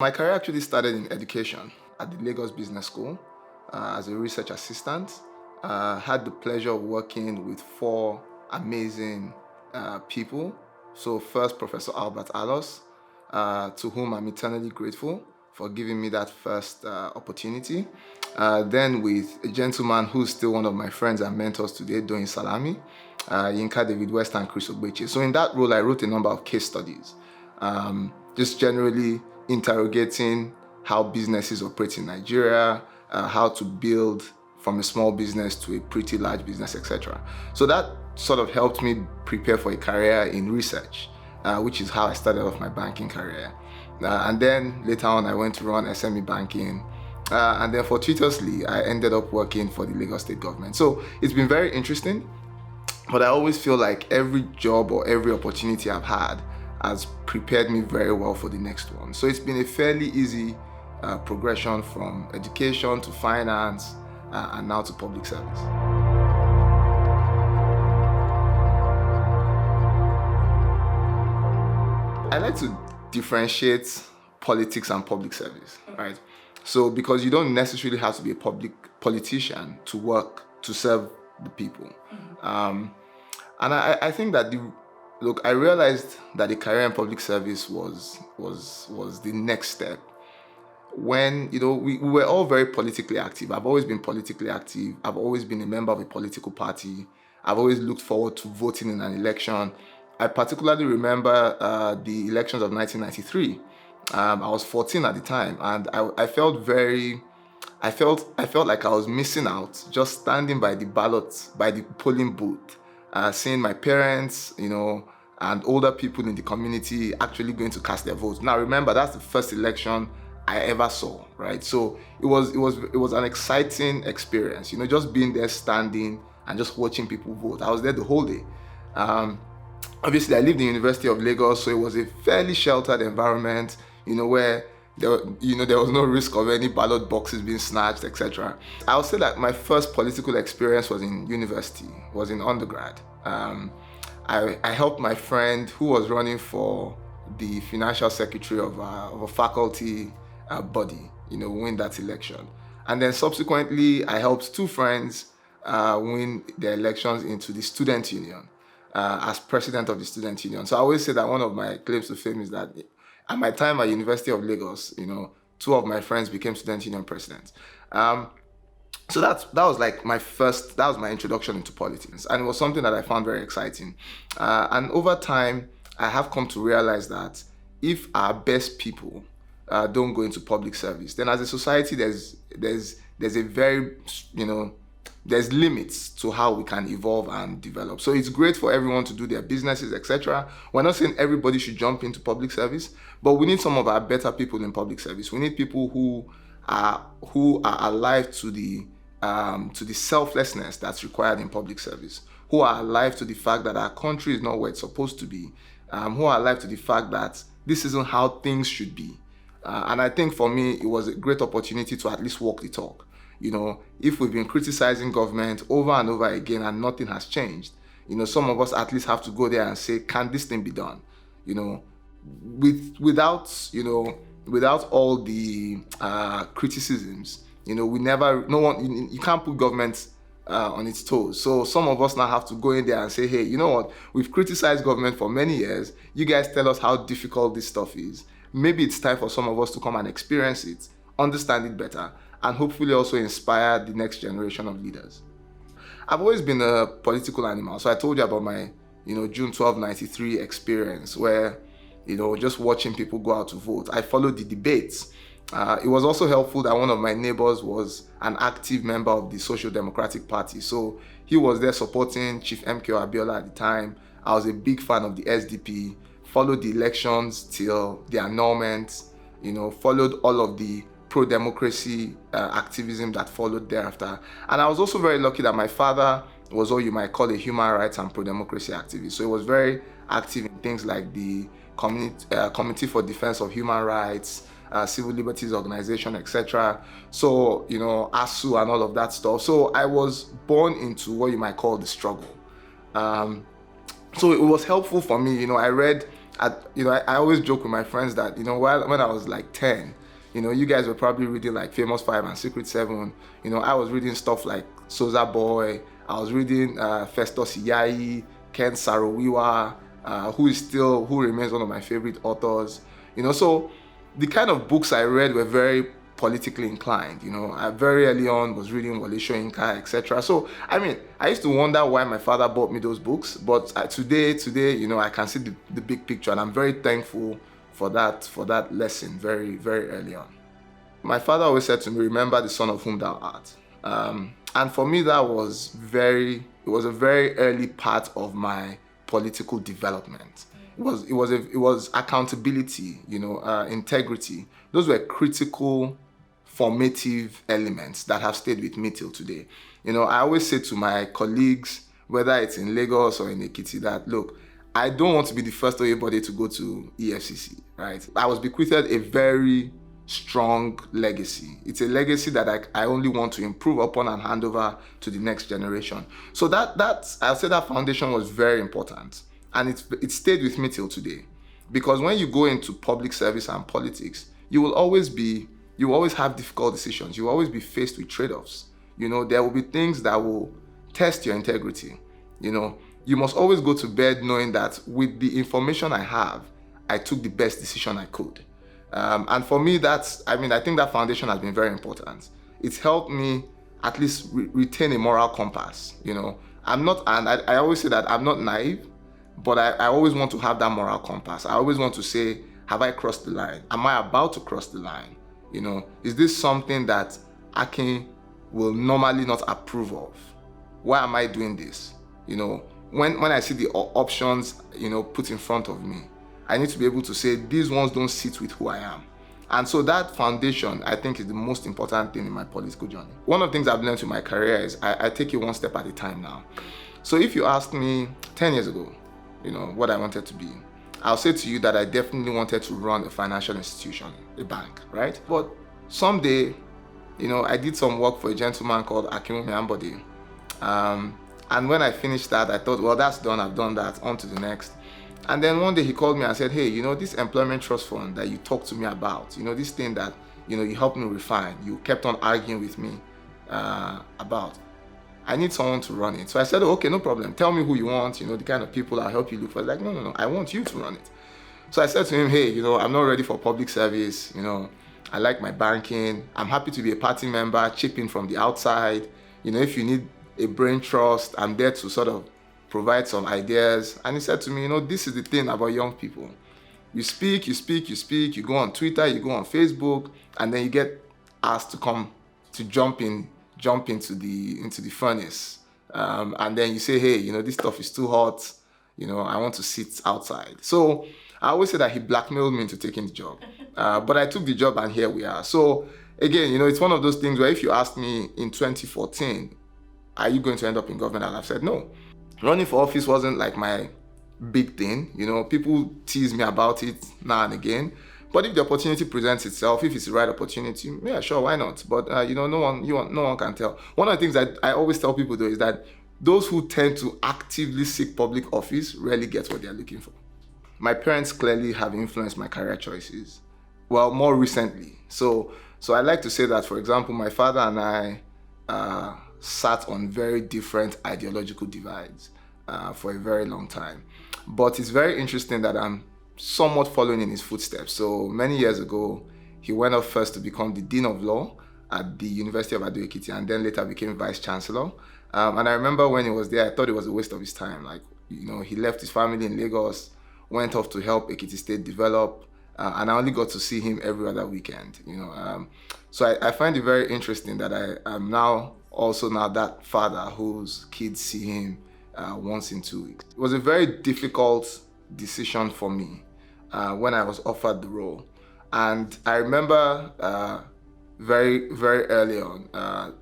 My career actually started in education at the Lagos Business School as a research assistant. Had the pleasure of working with four amazing people. So first, Professor Albert Alos, to whom I'm eternally grateful for giving me that first opportunity. Then with a gentleman who's still one of my friends and mentors today, doing Salami, Yinka David West and Chris Ogbeche. So in that role, I wrote a number of case studies, just generally interrogating how businesses operate in Nigeria, how to build from a small business to a pretty large business, etc. So that sort of helped me prepare for a career in research, which is how I started off my banking career. And then later on, I went to run SME banking. And then fortuitously, I ended up working for the Lagos State Government. So it's been very interesting, but I always feel like every job or every opportunity I've had has prepared me very well for the next one. So it's been a fairly easy progression from education to finance and now to public service. I like to differentiate politics and public service, right? So because you don't necessarily have to be a public politician to work to serve the people. And I think that I realized that a career in public service was the next step. When, we were all very politically active. I've always been politically active. I've always been a member of a political party. I've always looked forward to voting in an election. I particularly remember the elections of 1993. I was 14 at the time, and I felt like I was missing out just standing by the ballots, by the polling booth, seeing my parents, and older people in the community actually going to cast their votes. Now, remember, that's the first election I ever saw, right? So it was an exciting experience, just being there, standing and just watching people vote. I was there the whole day. Obviously, I lived in the University of Lagos, so it was a fairly sheltered environment, where there was no risk of any ballot boxes being snatched, etc. I would say that my first political experience was in university, was in undergrad. I helped my friend who was running for the financial secretary of a faculty body, win that election. And then subsequently, I helped two friends win their elections into the student union as president of the student union. So I always say that one of my claims to fame is that at my time at University of Lagos, two of my friends became student union presidents. So that was like that was my introduction into politics. And it was something that I found very exciting. And over time, I have come to realize that if our best people don't go into public service, then as a society, there's a very, there's limits to how we can evolve and develop. So it's great for everyone to do their businesses, etc. We're not saying everybody should jump into public service, but we need some of our better people in public service. We need people who are alive to the selflessness that's required in public service, who are alive to the fact that our country is not where it's supposed to be, who are alive to the fact that this isn't how things should be. And I think for me, it was a great opportunity to at least walk the talk. If we've been criticizing government over and over again and nothing has changed, some of us at least have to go there and say, can this thing be done? Without all the criticisms, you can't put government on its toes. So some of us now have to go in there and say, hey, you know what? We've criticized government for many years. You guys tell us how difficult this stuff is. Maybe it's time for some of us to come and experience it, understand it better, and hopefully also inspire the next generation of leaders. I've always been a political animal. So I told you about my, June 12, 93 experience where, just watching people go out to vote. I followed the debates. It was also helpful that one of my neighbors was an active member of the Social Democratic Party. So he was there supporting Chief MKO Abiola at the time. I was a big fan of the SDP, followed the elections till the annulment, followed all of the pro-democracy activism that followed thereafter. And I was also very lucky that my father was what you might call a human rights and pro-democracy activist. So he was very active in things like the Committee for Defense of Human Rights, Civil Liberties Organization, etc. So, ASU and all of that stuff. So I was born into what you might call the struggle. So it was helpful for me. I read I always joke with my friends that, when I was like 10, you guys were probably reading like Famous Five and Secret Seven. I was reading stuff like Soza Boy. I was reading Festus Iyayi, Ken Saro-Wiwa, who remains one of my favorite authors. So the kind of books I read were very politically inclined. I very early on was reading Wole Soyinka, etc. So I used to wonder why my father bought me those books, but today, I can see the big picture, and I'm very thankful for that lesson very, very early on. My father always said to me, "Remember the son of whom thou art." And for me, it was a very early part of my political development. It was accountability, integrity. Those were critical, formative elements that have stayed with me till today. I always say to my colleagues, whether it's in Lagos or in Ekiti, that look, I don't want to be the first Oyebode to go to EFCC, right? I was bequeathed a very strong legacy. It's a legacy that I only want to improve upon and hand over to the next generation. So I'll say that foundation was very important, and it stayed with me till today. Because when you go into public service and politics, you will always have difficult decisions. You will always be faced with trade-offs. There will be things that will test your integrity. You must always go to bed knowing that with the information I have, I took the best decision I could. And for me, I think that foundation has been very important. It's helped me at least retain a moral compass. I always say that I'm not naive, but I always want to have that moral compass. I always want to say, have I crossed the line? Am I about to cross the line? Is this something that Akin will normally not approve of? Why am I doing this? When I see the options, put in front of me, I need to be able to say, these ones don't sit with who I am. And so that foundation, I think, is the most important thing in my political journey. One of the things I've learned in my career is I take it one step at a time now. So if you asked me 10 years ago, what I wanted to be, I'll say to you that I definitely wanted to run a financial institution, a bank, right? But someday, I did some work for a gentleman called Akintunde Oyebode. And when I finished that, I thought, well, that's done, I've done that, on to the next. And then one day he called me and said, hey, this employment trust fund that you talked to me about, this thing that, you helped me refine, you kept on arguing with me about, I need someone to run it. So I said, oh, okay, no problem. Tell me who you want, the kind of people I'll help you look for. Like, no, I want you to run it. So I said to him, hey, I'm not ready for public service. I like my banking. I'm happy to be a party member, chip in from the outside. If you need a brain trust, I'm there to sort of provide some ideas. And he said to me, this is the thing about young people. You speak, you go on Twitter, you go on Facebook, and then you get asked to jump into the furnace. And then you say, hey, this stuff is too hot. I want to sit outside. So I always say that he blackmailed me into taking the job. But I took the job, and here we are. So again, it's one of those things where if you asked me in 2014, are you going to end up in government? And I've said no. Running for office wasn't like my big thing. People tease me about it now and again. But if the opportunity presents itself, if it's the right opportunity, yeah, sure, why not? But no one can tell. One of the things that I always tell people though is that those who tend to actively seek public office rarely get what they're looking for. My parents clearly have influenced my career choices. Well, more recently. So I like to say that, for example, my father and I sat on very different ideological divides for a very long time. But it's very interesting that I'm somewhat following in his footsteps. So many years ago, he went up first to become the Dean of Law at the University of Ado-Ekiti, and then later became Vice Chancellor. And I remember when he was there, I thought it was a waste of his time. Like, he left his family in Lagos, went off to help Ekiti State develop, and I only got to see him every other weekend. So I find it very interesting that I am now that father whose kids see him once in 2 weeks. It was a very difficult decision for me when I was offered the role. And I remember very, very early on,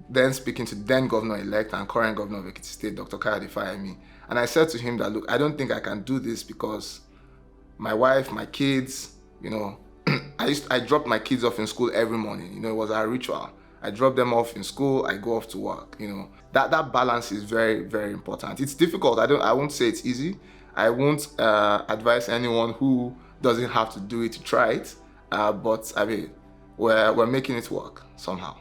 then speaking to then governor-elect and current governor of Ekiti State, Dr. Kayode Fayemi, and I said to him that, look, I don't think I can do this because my wife, my kids, I dropped my kids off in school every morning. It was our ritual. I drop them off in school, I go off to work. That balance is very, very important. It's difficult. I won't say it's easy, I won't advise anyone who doesn't have to do it to try it, but I mean, we're making it work somehow.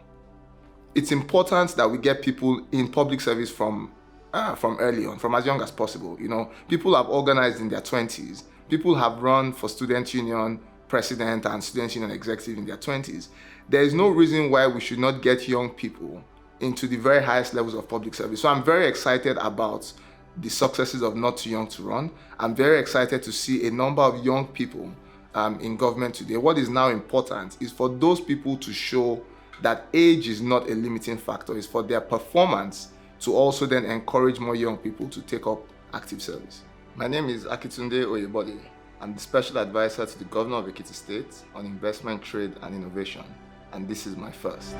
It's important that we get people in public service from early on, from as young as possible. You know, people have organized in their 20s. People have run for student union president and student union executive in their 20s. There is no reason why we should not get young people into the very highest levels of public service. So I'm very excited about the successes of Not Too Young to Run. I'm very excited to see a number of young people in government today. What is now important is for those people to show that age is not a limiting factor. It's for their performance to also then encourage more young people to take up active service. My name is Akintunde Oyebode. I'm the Special Advisor to the Governor of Ekiti State on Investment, Trade and Innovation, and this is my first.